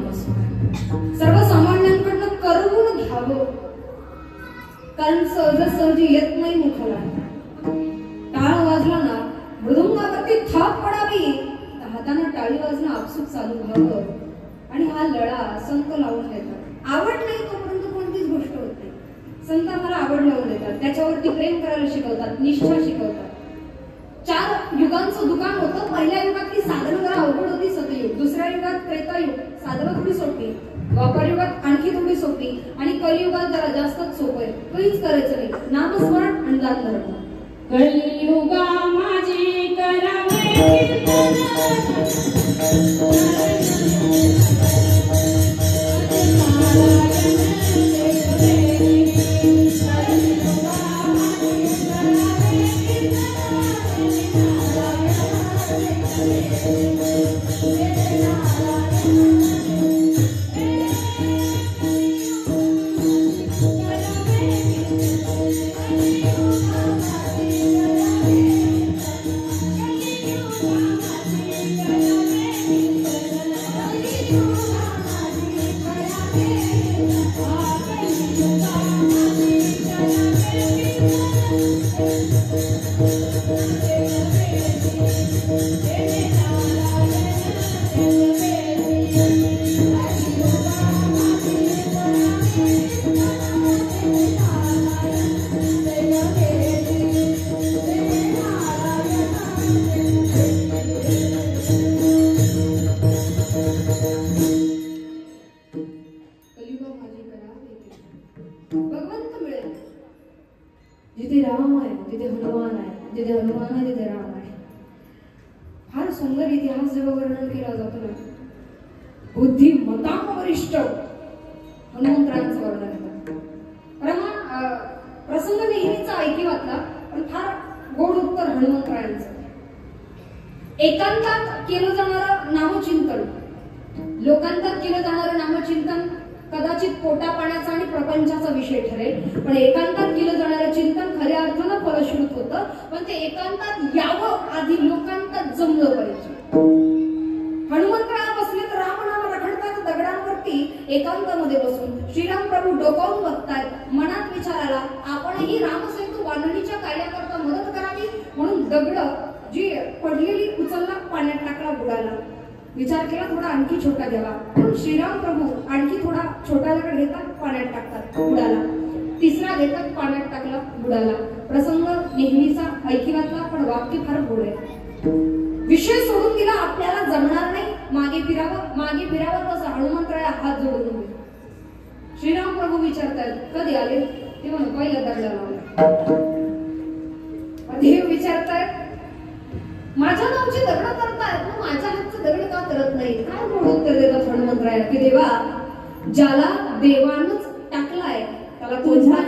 नामस्मरण सर्वसामान्यांकडनं करवून घ्यावं, कारण सहजासहजी येत नाही मुखाला. टाळ वाजला ना मृदुंगावरती थाप पडावी, हाताने टाळी वाजणं आपसूक चालू व्हावं आणि हा लळा संत लावून देतात. आवड नाही तोपर्यंत कोणतीच गोष्ट होत नाही. संत आम्हाला आवड लावून देतात, त्याच्यावरती प्रेम करायला शिकवतात, निष्ठा शिकवतात. 4 युगांचं दुकान होतं. पहिल्या युगातली साधनं जरा अवघड होती, सतयुग. दुसऱ्या युगात त्रेतायुग, साधनं थोडी सोपी. द्वापर युगात आणखी थोडी सोपी आणि कलियुगात जरा जास्तच सोपं आहे. काहीच करायचं नाही, नामस्मरण आणि दान धर्म. कलियुगा माझी करावे भगवंत मिळेल. जिथे राम आहे तिथे हनुमान आहे, जिथे हनुमान आहे तिथे राम आहे. फार सुंदर इतिहास जेव्हा वर्णन केला जातो ना, बुद्धिमत्तां वरिष्ठ हनुमंतरायांचं वर्णन आहे. प्रसंग नेहमीचा ऐकिवातला, पण फार गोड उत्तर हनुमंतरायांचं. एकांतात केलं जाणारं नामचिंतन, लोकांतात केलं जाणारं नामचिंतन कदाचित पोटा पाण्याचा आणि प्रपंचाचा विषय ठरेल, पण एकांतात केलं जाणारं चिंतन खऱ्या अर्थानं फलश्रुत होतं. पण ते एकांतात यावं आधी लोकांतात जमलं पाहिजे. हनुमंतराया बसले तर रामनाम रखडतात दगडांवरती. एकांतामध्ये बसून श्रीराम प्रभू डोकावून बघतायत. मनात विचार आला, आपणही रामसेतू बांधणीच्या कार्याकरता मदत करावी, म्हणून दगड जी पडलेली उचलला, पाण्यात टाकला, बुडाला. विचार केला थोडा आणखी छोटा घ्यावा, म्हणून श्रीराम प्रभू आणखी थोडा छोटा दगड घेतात, पाण्यात टाकतात, बुडाला. तिसरा घेतात, पाण्यात टाकला, बुडाला. प्रसंग नेहमीचा ऐकिवातला, पण वाक्य फार गोड आहे. विषय सोडून दिला, आपल्याला जमणार नाही, मागे फिरावं. मागे फिरावं कसं? हनुमंतराया हात जोडून उभे. श्रीराम प्रभू विचारतात, कधी आले? ते म्हणून पहिला दगडा लावला. देव विचारतायत, माझ्या नावची दगड करतायत, मग माझ्या हातचं दगड का करत नाही? काय गोड उत्तर देतात हनुमंतराया, की देवा, ज्याला देवानच टाकलाय त्याला तुझ्या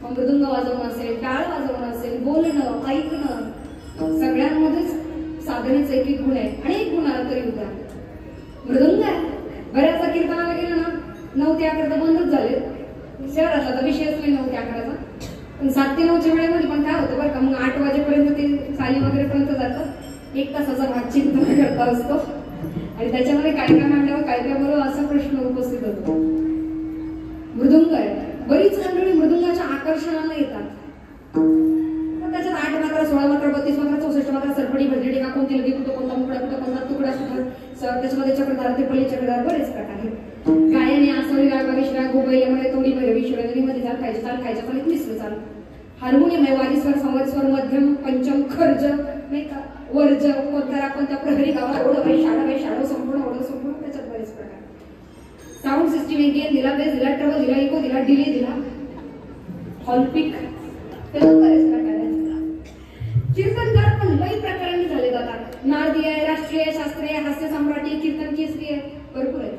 मृदुंग वाजवणं असेल, टाळ वाजवणं असेल, बोलणं बघणं, ऐकणं, सगळ्यांमध्येच साधनेचा एक एक गुण आहे. आणि एक गुण आला तरी उद्या मृदंग आहे. बऱ्याचदा कीर्तनाला गेलं ना 9 ते 11 तर बंदच झाले. शहराचा तर विषयच नाही 9 ते 11चा. पण 7 ते 9च्या वेळेमध्ये पण काय होतं बरं का, मग 8 वाजेपर्यंत ते चाली वगैरे पर्यंत जातं. 1 तासाचा भाग चिंतन करता असतो आणि त्याच्यामध्ये काय काय मांडल्यावर काय काय बरोबर असा प्रश्न उपस्थित होतो. मृदुंग आहे. बरीच मंडळी मृदुंगाच्या आकर्षणाला येतात. त्याच्यात 8 मात्रा, 16 मात्रा, 32 मात्रा, 64 मात्रा, सरपडी, भजडी, टीका, कोणती लगी, कुठं कोणता मुकडा, कुठं कोणता तुकडा, त्याच्यामध्ये चक्रधार, त्रिपली चक्रधार, बरेच प्रकार आहेत. गायने आसवरी, रागवारी, शिराग, गोबाई, यामुळे तोडी, भैरवी, शिवरंगीमध्ये चाल खायचे, चाल खायच्या चाल, मिश्र चाल. हार्मोनियम आहे. वारीस्वर, संवत्स्वर, मध्यम, पंचम, खर्ज, नाही का, वर्ज, कोणत्या कोणत्या प्रहरी, गावा, ओढ, शाडो, संपूर्ण, ओढ, संपूर्ण, त्याच्यात बरेच प्रकार. साऊंड सिस्टीम एक गेन दिला, बेस दिला, ट्रबल दिला, इको दिला, डिले दिला, हॉलपिक, त्याच्यात बरेच प्रकार आहेत. कीर्तनकार पण लई प्रकारांनी झाले जातात. नारदीय, राष्ट्रीय, शास्त्रीय, हास्य सम्राटी, कीर्तन केसरी आहे, भरपूर आहे.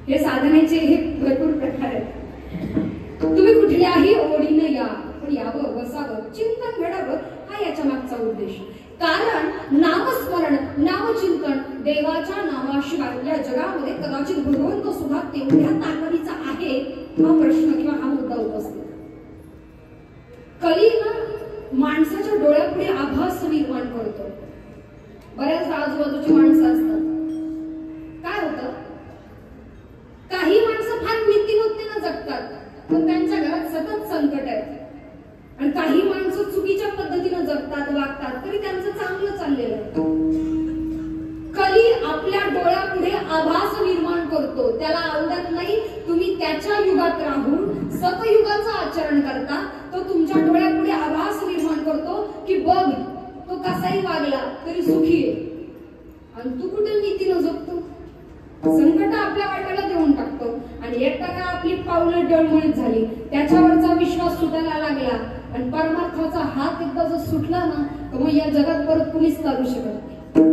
हे साधनेचे हे भरपूर प्रकार आहेत. तुम्ही कुठल्याही ओढीने या, पण यावं, बसावं, चिंतन घडावं, हा याच्या मागचा उद्देश. कारण नामस्मरण, नामचिंतन, देवाच्या नावाशिवाय या जगामध्ये कदाचित भगवंत सुद्धा तेवढ्या ताकदीचा आहे, हा प्रश्न किंवा हा मुद्दा उपस्थित. कली ना माणसाच्या डोळ्यापुढे आभास निर्माण करतो. बऱ्याच आजूबाजूची माणसं असतात. काय होतं, काही माणसं फार नीतिमत्तेनं जगतात, पण त्यांच्या घरात सतत संकट आहे. आणि काही माणसं चुकीच्या पद्धतीनं जगतात, वागतात, तरी त्यांचं चांगलं चाललेलं आहे. कली आपल्या डोळ्यापुढे आभास निर्माण करतो. त्याला आवडत नाही तुम्ही त्याच्या युगात राहून सतयुगाचं आचरण करता. तो तुमच्या डोळ्यापुढे आभास निर्माण करतो की बघ, तो कसाही वागला तरी सुखी आहे, आणि तू कुठे नीतीनं जगतो. संकट आपल्या वाट्याला देऊन टाकतो. आणि एकटा का आपली पावलं डळमळीत झाली, त्याच्यावरचा विश्वास सुटायला लागला, आणि परमार्थाचा हात एकदा जर सुटला ना, तर मग या जगात परत कुणीच चालू शकत नाही.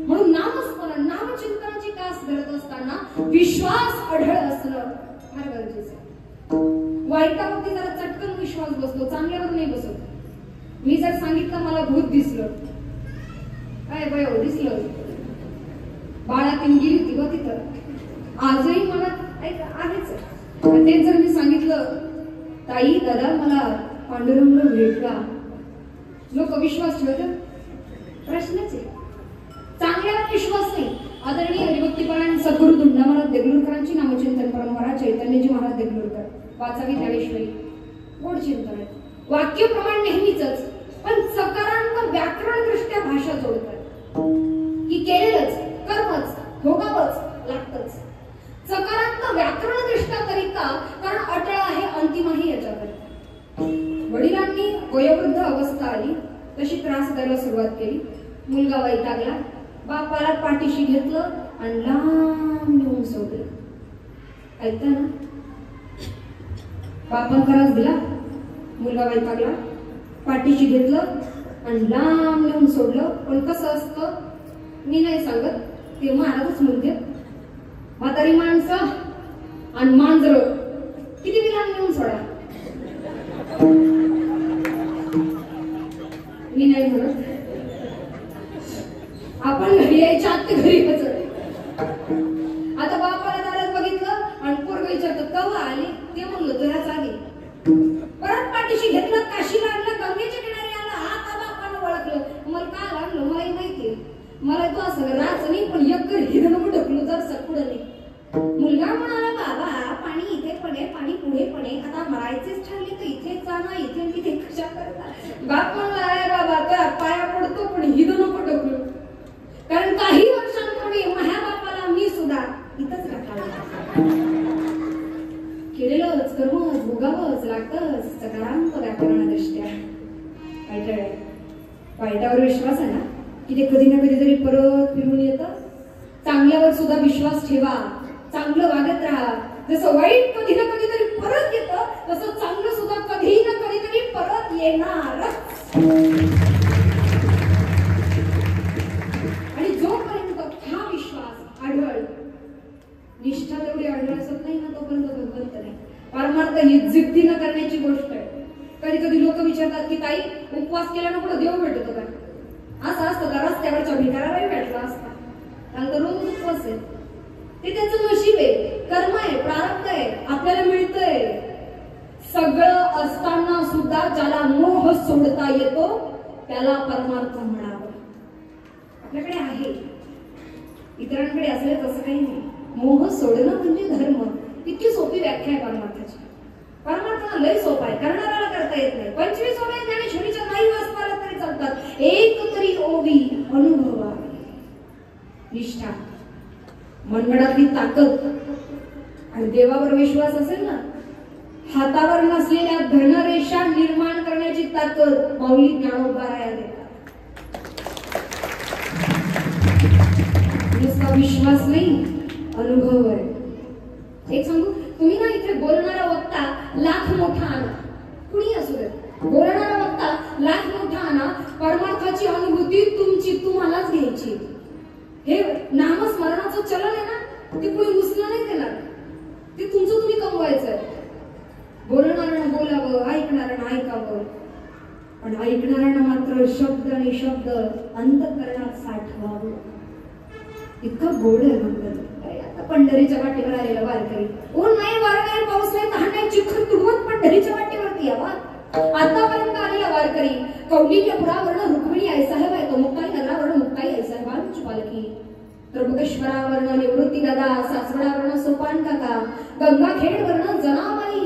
म्हणून नामस्मरण, नामचिंतनाची कास धरत असताना विश्वास अढळ असणं फार गरजेचं आहे. वाईटावरती जरा चटकन विश्वास बसतो, चांगल्यावर नाही बसत. मी जर सांगितलं मला भूत दिसलं, काय बाय दिसलं, बाळातीन गेली होती ग तिथं, आजही मनात आहेच. तेच जर मी सांगितलं ताई दादा मला पांडुरंग भेटला, लोक विश्वास ठेवतात? प्रश्नच आहे. चांगल्यावर विश्वास नाही. आदरणीय हरिभक्तीपरायण सद्गुरु धुंडा महाराज देगलूरकरांची नामचिंतन परंपरा चैतन्यजी महाराज देगलूरकर वाचावी ज्ञानेश्वरी. गोड चिंतन आहे. वाक्य प्रमाण नेहमीच, पण सकारात्मक व्याकरण दृष्ट्या भाषा जोडतात की केलेलंच कर्मच भोगावंच लागतच. सकारात्मक व्याकरण दृष्ट्या तरी का, कारण अटळ आहे, अंतिम आहे याच्याकडे. वडिलांनी वयोवृद्ध अवस्था आली तशी त्रास द्यायला सुरुवात केली. मुलगा वैतागला, बापाला पाठीशी घेतलं आणि लांब नेऊन सोडलं. ऐकता ना, बापाला त्रास दिला, मुलगा वैतागला, पाठीशी घेतलं आणि लांब नेऊन सोडलं. पण कसं असतं मी नाही सांगत, ते महाराजच म्हणते. म्हातारी माणसं आणि मांजर किती बी लांब नेऊन सोडा, मी नाही म्हणत. आपण घरी यायच्या आत घरी बसत. आता बापाला दारात बघितलं आणि पोरग विचारतं कवा आले, ते म्हणलं जराच आली. परत पाठीशी घेतलं, काशीला आणलं, गंगेच्या किनारी आला. आता बापानं ओळखलं, मला का आणलं मलाही माहितीये. मला तो असं राच नाही, पण एक हिरण ढकलू जर पुढे नाही. मुलगा म्हणाला बाबा पाणी इथे पडे, पाणी पुढे पडे, आता मरायचेच ठरले तर इथेच जाणार, इथे तिथे कशा करता. बाप म्हणला आहे बाबा त्या पाया पडतो, पण हिरण नको ढकलू. कारण काही वर्षांपूर्वी माझ्या बापाला मी सुद्धा इथंच राखायला. केलेलंच कर्मच भोगावंच लागतंच. सकारात्मक व्याकरणदृष्ट्या वाईटावर विश्वास आहे ना की ते कधी ना कधीतरी परत फिरून येतं. चांगल्यावर सुद्धा विश्वास ठेवा, चांगलं वागत राहा. जसं वाईट कधी ना कधीतरी परत येतं, तसं चांगलं सुद्धा कधी ना कधीतरी परत येणार. आणि जोपर्यंत हा विश्वास आढळ, निष्ठा तेवढी आढळ असत नाही ना, तोपर्यंत भगवंत नाही. परमार्थ ही जिद्दीनं करण्याची गोष्ट आहे. कधी कधी लोक विचारतात की ताई उपवास उपवास केल्यानं कुठं देव भेटतो का? असं असतं का रस्त्यावरच्या भिकाऱ्यालाही भेटला असता? कारण तर रोज उपवास आहे. ते त्याचं नशीब आहे, कर्म आहे, प्रारब्ध आहे, आपल्याला मिळतंय. सगळं असताना सुद्धा ज्याला मोह सोडता येतो त्याला परमार्थ म्हणावं. आपल्याकडे आहे, इतरांकडे असेल तसं काही नाही. मोह सोडणं म्हणजे धर्म. इतकी सोपी व्याख्या आहे परमार्थाची. परमार्थाला लय सोपा आहे, करणाऱ्याला करता येत नाही. 25 ओव्या ज्ञानेश्वरीच्या नाही वाचता तरी चालतात. एक तरी ओवी अनुभवा, निष्ठा, मनगडातली ताकद आणि देवावर विश्वास असेल ना, हातावर नसलेल्या धनरेषा निर्माण करण्याची ताकद माऊली ज्ञानोबाराया देतात. नुसता विश्वास नाही, अनुभव आहे. एक सांगू, तुम्ही ना इथे बोलणारा वक्ता लाख मोठा आणा, कुणी असू दे, बोलणारा वक्ता लाख मोठा आणा, परमार्थाची अनुभूती तुमची तुम्हालाच घ्यायची. हे नामस्मरणाचं चलन आहे ना, ते कुणी उचलून नाही देणार. ते तुमचं तुम्ही कमवायचं. बोलणाऱ्यानं बोलावं, ऐकणाऱ्यानं ऐकावं, पण ऐकणाऱ्यानं मात्र शब्द आणि शब्द अंतःकरणात साठवावं. इतकं गोड आहे म्हणतात. आता पंढरीच्या वाटेवर आलेला वारकरी, ऊन नाही, वारा नाही, पाऊस नाही, तहान नाही, चिखल तुडवत पंढरीच्या वाटेवरती यावा. आतापर्यंत आलेला वारकरी कौंडिन्यपुरावरनं रुक्मिणी आईसाहेब आहे तो, मुक्ताई नगरावरनं मुक्ताई आईसाहेबांची पालखी, त्र्यंबकेश्वरावरनं निवृत्ती दादा, सासवडावरनं सोपान काका, गंगाखेडवरनं जनाबाई,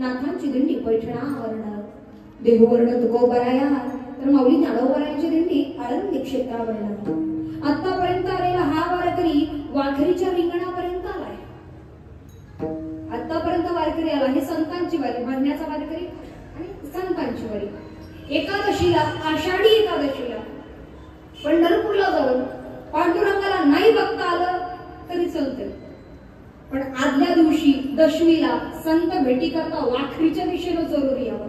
नाथांची दिंडी पैठणावरनं, देहूवरनं तुकोबराया, तर माऊली ज्ञानोबारायांची दिंडी आळंदी क्षेत्रावरनं. आतापर्यंत आलेला हा वारकरी वाखरीच्या रिंगणापर्यंत आलाय. आतापर्यंत वारकरी आला. हे संतांची वारी, म्हणण्याचा वारकरी आणि संतांची वारी. एकादशीला, आषाढी एकादशीला पंढरपूरला जाऊन पांडुरंगाला नाही बघता आलं तरी चालतंय, पण आदल्या दिवशी दशमीला संत भेटी करता वाखरीच्या दिशेनं जरूर यावं.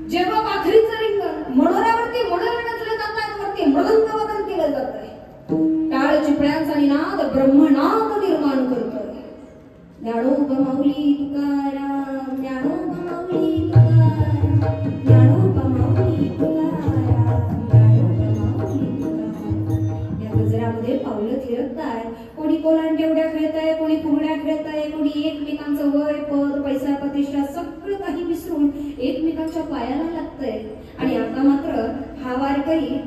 जेव्हा वाखरीचं रिंगण मनोऱ्यावरती मनोरंजले जात आहेत, वरती मृदंगवदन केलं जात आहे, टाळ चिपळ्यांचा निनाद ब्रह्मनाद निर्माण करतोय. ज्ञानोबा माऊली तुकाराम, ज्ञानोबा माऊली तुकाराम, ज्ञानोबा माऊली तुकाराम, ज्ञानोबा माऊली तुकाराम. या गजरामध्ये पावलं थिरकताय. कोणी कोलांटेवड्या खेळताय, कोणी फुगड्या खेळताय, कोणी एकमेकांचं वय, पद, पैसा, प्रतिष्ठा सगळं काही विसरून एकमेकांच्या पायाला लागतंय. आणि आता मात्र हा वारकरी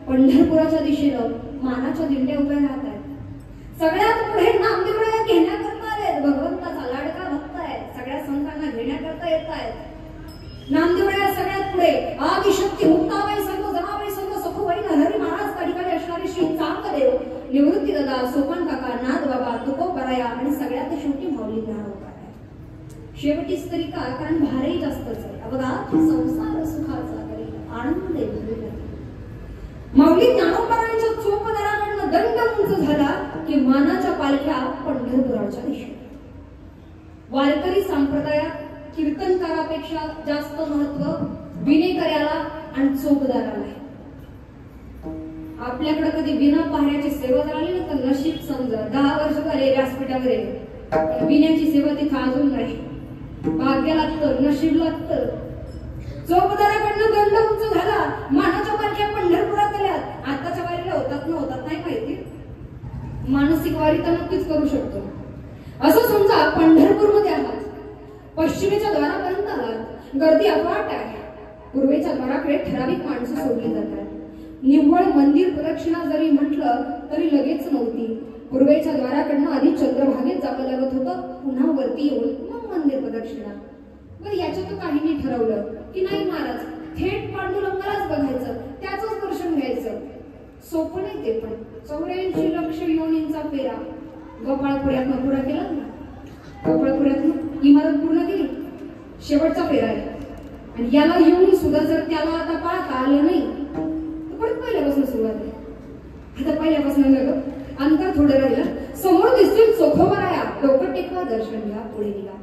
पंढरपुराच्या दिशेनं मानाच्या दिंड्या उभ्या राहत आहेत. सगळ्यात पुढे नामदेवळ्या घेण्याकरता आलेत. भगवंताचा लाडका भक्त आहे, सगळ्या संतांना घेण्याकरता येत आहेत. नामदेवळ्या सगळ्यात पुढे आदिशक्ती मुक्ताबाई, सर्व जनाबाई, सर्व सखुबाई, हरी महाराज, त्या ठिकाणी असणारे श्री चांगदेव, निवृत्ती दादा, सोपान काका, नाथ बाबा, तुकोबराया आणि सगळ्यात शेवटी माऊली ज्ञानोबा. शेवटीच तरी का, कारण भारही जास्तच आहे. बघा, संसार सुखाचा तरी आनंद आहे. माऊली ज्ञानोबारायांच्या चोपदराकडनं दंड उंच झाला की मानाच्या पालख्या पंढरपुराच्या दिशेने. वारकरी संप्रदायात कीर्तनकारापेक्षा जास्त महत्व विनेकऱ्याला आणि चोपदाराला आहे. आपल्याकडे कधी विना पाहण्याची सेवा झाली ना तर नशीब समजा. 10 वर्ष झाले व्यासपीठावर विण्याची सेवा तिथं अजून नाही. भाग्य लागतं, नशीब लागतं. चोपदाराकडनं दंड उंच झाला, मानाच्या पालख्या पंढरपुरात आल्यात. आताच्या वारीला होतात ना होतात नाही माहिती, मानसिक वारी तर नक्कीच करू शकतो. असं समजा पंढरपूरमध्ये आहात, पश्चिमेच्या द्वारापर्यंत आलात, गर्दी अफाट आहे. पूर्वेच्या द्वाराकडे ठराविक माणसं सोडली जातात. निव्वळ मंदिर प्रदक्षिणा जरी म्हटलं तरी लगेच नव्हती. पूर्वेच्या द्वाराकडनं आधी चंद्रभागेत जावं लागत होतं, पुन्हा वरती येऊन मग मंदिर प्रदक्षिणा. बरं, याच्यातून काहींनी ठरवलं की नाही महाराज, थेट पांडुरंगालाच बघायचं, त्याचंच दर्शन घ्यायचं. सोपं नाही ते, पण 84 लक्ष योनींचा फेरा गोपाळपुऱ्यातनं पुरा केला ना. गोपाळपुऱ्यातनं इमारत पूर्ण केली, शेवटचा फेरा आहे. आणि याला येऊन सुद्धा जर त्याला आता पाहता आलं नाही तर परत पहिल्यापासून सुरुवात आहे. आता पहिल्यापासून नगर अंतर थोडं राहिलं. समोर दिसतील चोखोबराया, डोकं टेकवा, दर्शन घ्या, पुढे निघा.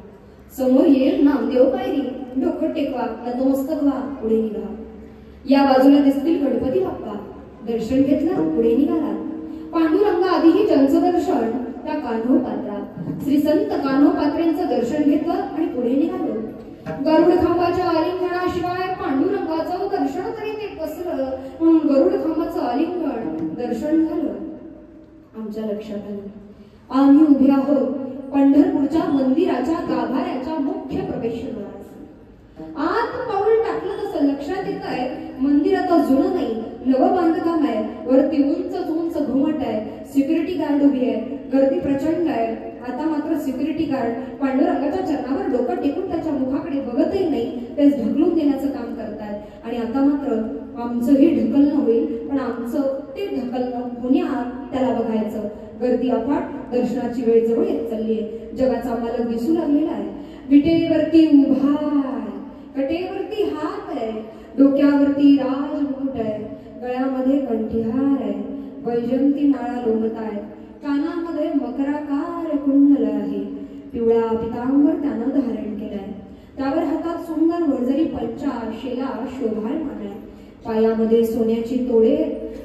समोर येईल नामदेव पायरी, डोकं टेकवा, नतमस्तक व्हा, पुढे निघा. या बाजूला दिसतील गणपती बाप्पा, दर्शन घेतलं, पुढे निघाला. पांडुरंगा आधीही ज्यांचं दर्शन त्या कान्होपात्रा, श्री संत कान्होपात्रेंचं दर्शन घेतलं आणि पुढे निघालो. गरुड खांबाच्या आलिंगनाशिवाय पांडुरंगाचं दर्शन आमच्या लक्षात आलं. आम्ही उभे आहोत पंढरपूरच्या मंदिराच्या गाभाऱ्याच्या मुख्य प्रवेशद्वारात. आत पाऊल टाकलं तसं लक्षात येत आहे मंदिर आता जुनं नाही, नवं बांधकाम आहे. वरती उंच उंच घुमट आहे, सिक्युरिटी गार्ड उभी आहे, गर्दी प्रचंड आहे. आता मात्र सिक्युरिटी गार्ड पांडुरंगाच्या चरणावर डोकं टेकून त्याच्या मुखाकडे बघतही नाही, तेच ढकलून देण्याचं काम करतात. आणि आता मात्र आमचंही ढकलणं होईल, पण आमचं ते ढकलणं होण्याआत त्याला बघायचं. गर्दी अफाट, दर्शनाची वेळ जवळ येत चालली आहे. जगाचा मालक दिसू लागलेला आहे. विटेवरती उभा आहे, कटेवरती हात आहे, डोक्यावरती राजमुकुट आहे, गळ्यामध्ये कंठीहार आहे, वैजंती माळा लोंबत आहेत, कानामध्ये मकराकार कुंडल आहे, पिवळा पितांबर त्यानं धारण केलाय. त्यावर हातात सुंदर वरजरी पंचा शेला शोभायमान आहे. पायामध्ये सोन्याची तोडे,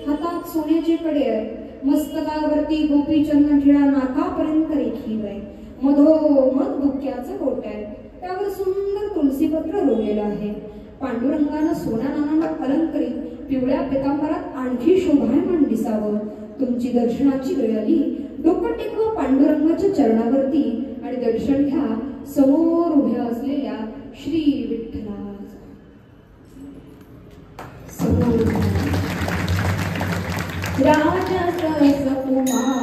हातात सोन्याचे कडे आहे. मस्तकावरती गोपीचंदन टिळा नाकापर्यंत रेखीव आहे. मधोमध बुक्क्याचं कोट आहे, त्यावर सुंदर तुलसीपत्र रोवलेलं आहे. पांडुरंगानं सोन्या नानानं अलंकरित पिवळ्या पितांबरात आणखी शोभायमान दिसावं. तुमची दर्शनाची वेळ आली, डोकं टेकवा पांडुरंगाच्या चरणावरती आणि दर्शन घ्या समोर उभ्या असलेल्या श्री विठ्ठलाचं. समोर राजस कुमार